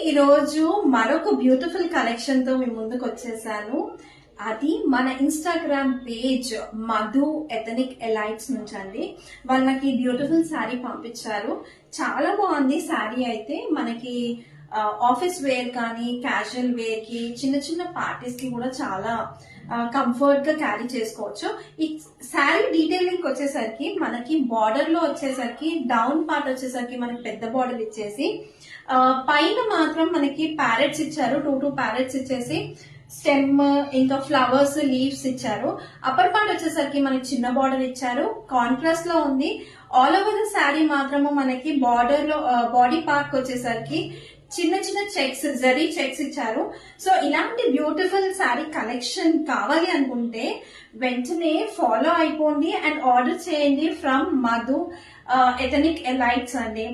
ఈ రోజు మరొక బ్యూటిఫుల్ కలెక్షన్ తో మీ ముందుకు వచ్చేసాను. అది మన Instagram page Madhu ethnic elites నుంచి అండి. వాళ్ళకి బ్యూటిఫుల్ శారీ పంపించారు. చాలా బాగుంది శారీ. అయితే మనకి ఆఫీస్ వేర్ కానీ క్యాజువల్ వేర్ కి చిన్న చిన్న పార్టీస్ కి కూడా చాలా కంఫర్ట్ గా క్యారీ చేసుకోవచ్చు. ఈ శారీ డీటెయిలింగ్ వచ్చేసరికి మనకి బార్డర్ లో వచ్చేసరికి డౌన్ పార్ట్ వచ్చేసరికి మనకి పెద్ద బార్డర్ ఇచ్చేసి పైన మాత్రం మనకి ప్యారెట్స్ ఇచ్చారు. టూ ప్యారెట్స్ ఇచ్చేసి స్టెమ్ ఇంకా ఫ్లవర్స్ లీవ్స్ ఇచ్చారు. అప్పర్ పార్ట్ వచ్చేసరికి మనకి చిన్న బార్డర్ ఇచ్చారు. కాంట్రాస్ట్ లో ఉంది. ఆల్ ఓవర్ ద శారీ మాత్రము మనకి బార్డర్ లో బాడీ పార్ట్ వచ్చేసరికి చిన్న చిన్న చెక్స్ జరీ చెక్స్ ఇచ్చారు. సో ఇలాంటి బ్యూటిఫుల్ శారీ కలెక్షన్ కావాలి అనుకుంటే వెంటనే ఫాలో అయిపోండి అండ్ ఆర్డర్ చేయండి ఫ్రమ్ మధు ఎథనిక్ ఎలైట్స్ అండి.